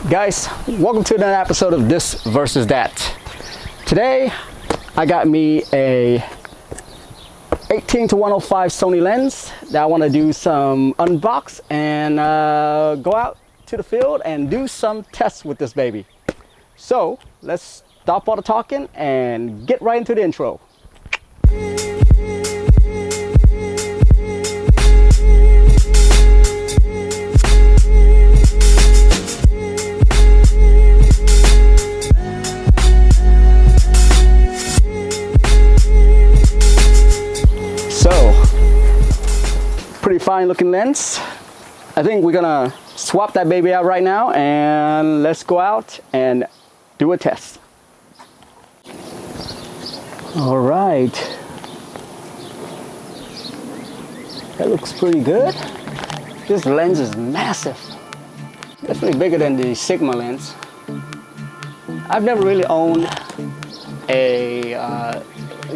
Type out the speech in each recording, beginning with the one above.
Guys, welcome to another episode of This versus That. Today I got me a 18-105 Sony lens that I want to do some unbox and go out to the field and do some tests with this baby. So let's stop all the talking and get right into the intro. Pretty fine looking lens. I think we're gonna swap that baby out right now and let's go out and do a test. All right, that looks pretty good. This lens is massive, definitely bigger than the Sigma lens. I've never really owned a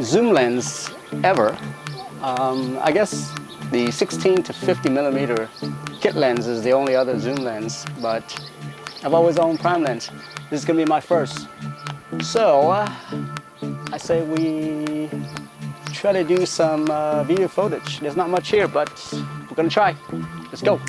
zoom lens ever. I guess the 16 to 50 millimeter kit lens is the only other zoom lens, but I've always owned prime lens. This is gonna be my first. So I say we try to do some video footage. There's not much here, but we're gonna try. Let's go.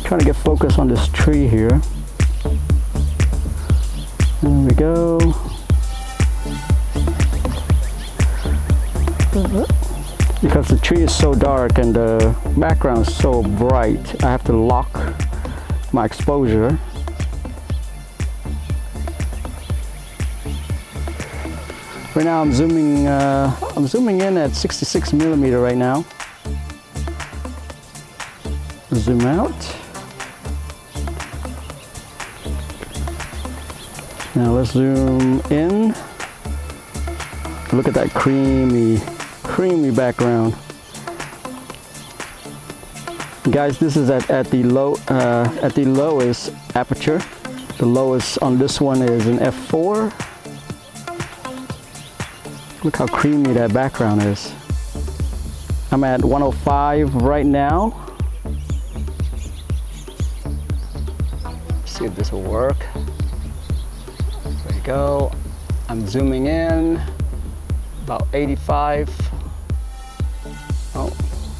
Trying to get focus on this tree here. There we go. Because the tree is so dark and the background is so bright, I have to lock my exposure. Right now I'm zooming in at 66 millimeter right now. Zoom out. Now let's zoom in. Look at that creamy background. Guys, this is at the lowest aperture. The lowest on this one is an f4. Look how creamy that background is. I'm at 105 right now. See if this will work. There you go. I'm zooming in about 85. Oh,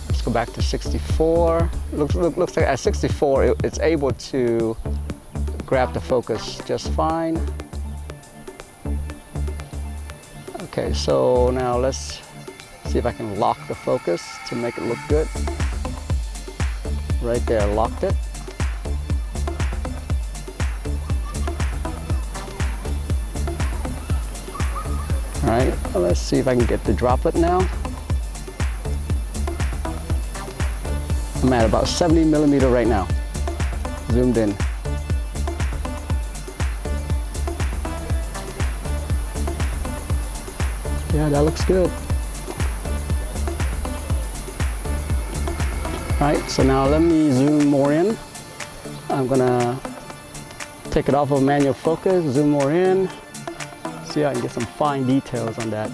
let's go back to 64. Looks like at 64 it's able to grab the focus just fine. Okay, so now let's see if I can lock the focus to make it look good. Right there, locked it. All right, well, let's see if I can get the droplet now. I'm at about 70 millimeter right now, zoomed in. Yeah, that looks good. All right, so now let me zoom more in. I'm gonna take it off of manual focus, zoom more in. See how I can get some fine details on that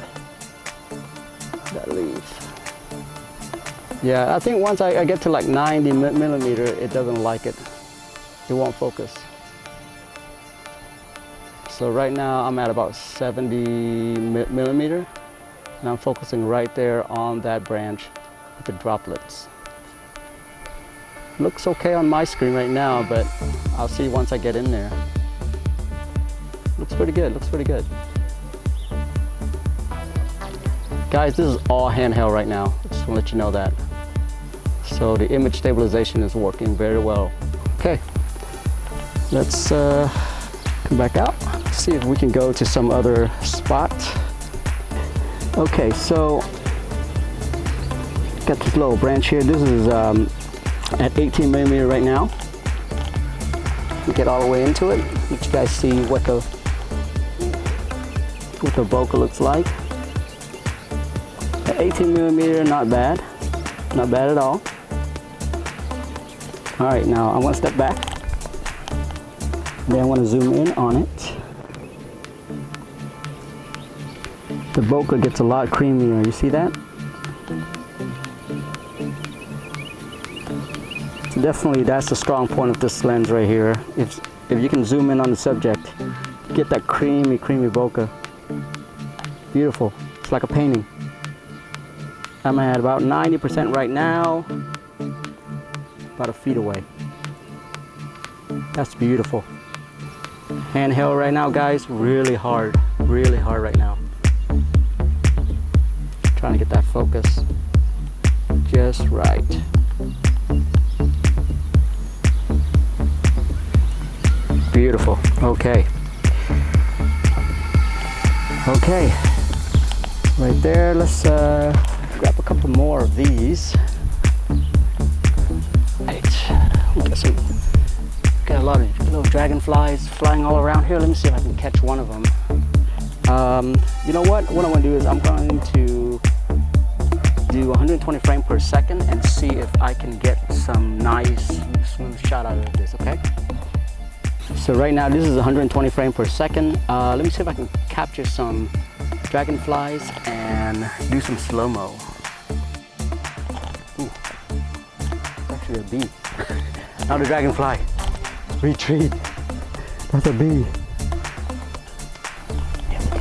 leaf. Yeah, I think once I get to like 90 millimeter, it doesn't like it. It won't focus. So right now I'm at about 70 millimeter, and I'm focusing right there on that branch with the droplets. Looks okay on my screen right now, but I'll see once I get in there. Looks pretty good, looks pretty good. Guys, this is all handheld right now. I just want to let you know that. So the image stabilization is working very well. Okay, let's come back out. See if we can go to some other spot. Okay, so got this little branch here. This is at 18 millimeter right now. Get all the way into it. Let you guys see what the bokeh looks like. 18mm, not bad. Not bad at all. All right, now I want to step back. Then I want to zoom in on it. The bokeh gets a lot creamier, you see that? So definitely that's the strong point of this lens right here. If you can zoom in on the subject, get that creamy bokeh. Beautiful, it's like a painting. I'm at about 90% right now, about a feet away. That's beautiful. Handheld right now, guys, really hard right now. Trying to get that focus just right. Beautiful. Okay. Okay. Right there. Let's grab a couple more of these. Right. Got a lot of little dragonflies flying all around here. Let me see if I can catch one of them. You know what? What I'm going to do is I'm going to do 120 frames per second and see if I can get some nice smooth shot out of this, okay? So right now this is 120 frames per second. Let me see if I can capture some dragonflies and do some slow-mo. Ooh, it's actually a bee. Not a dragonfly. Retreat. That's a bee. Here we go.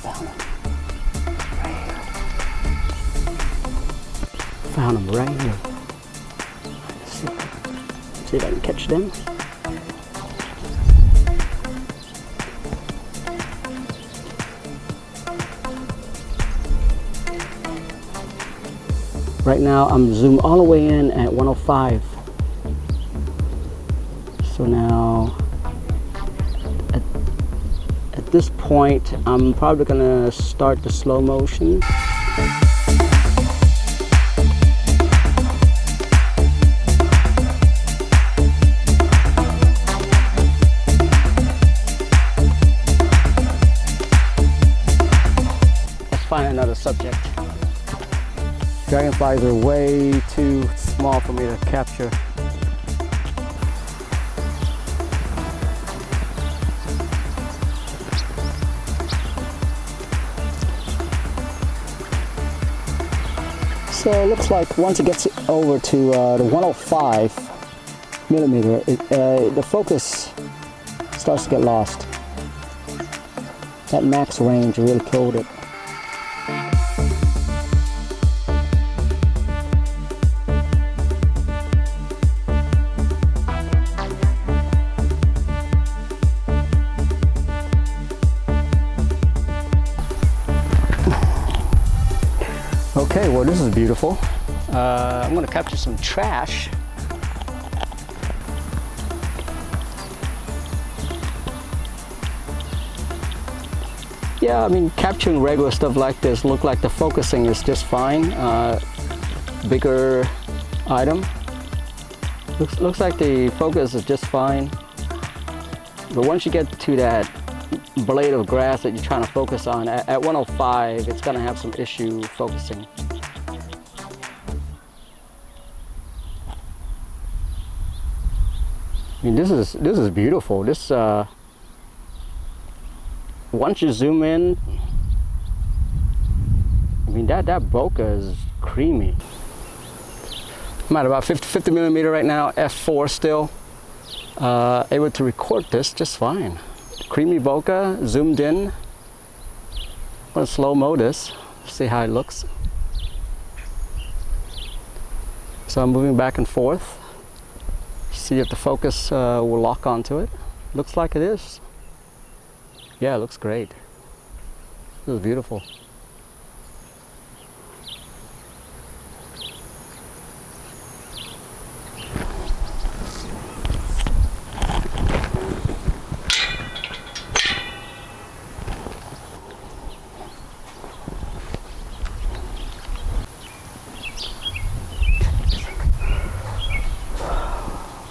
Found him. Right here. Found him right here. Let's see if I can catch them. Right now I'm zoomed all the way in at 105. So now at this point I'm probably gonna start the slow motion. Let's find another subject. Dragonflies are way too small for me to capture. So it looks like once it gets over to the 105mm, the focus starts to get lost. That max range really killed it. Okay, well this is beautiful. I'm going to capture some trash. Yeah, I mean capturing regular stuff like this, look like the focusing is just fine. Bigger item. Looks like the focus is just fine. But once you get to that blade of grass that you're trying to focus on, at 105 it's going to have some issue focusing. I mean this is beautiful. This once you zoom in, I mean that bokeh is creamy. I'm at about 50mm right now, f4 still. Able to record this just fine. Creamy bokeh, zoomed in. I'm going to slow-mo this, see how it looks. So I'm moving back and forth. See if the focus will lock onto it. Looks like it is. Yeah, it looks great. This is beautiful.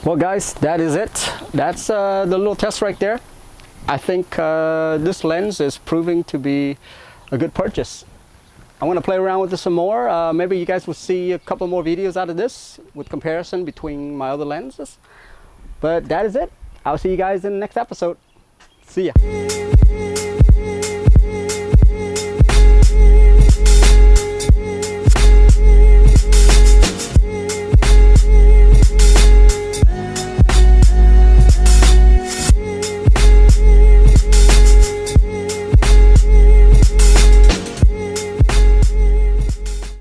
Well guys, that is it. That's the little test right there. I think this lens is proving to be a good purchase. I'm going to play around with this some more. Maybe you guys will see a couple more videos out of this with comparison between my other lenses. But that is it. I'll see you guys in the next episode. See ya.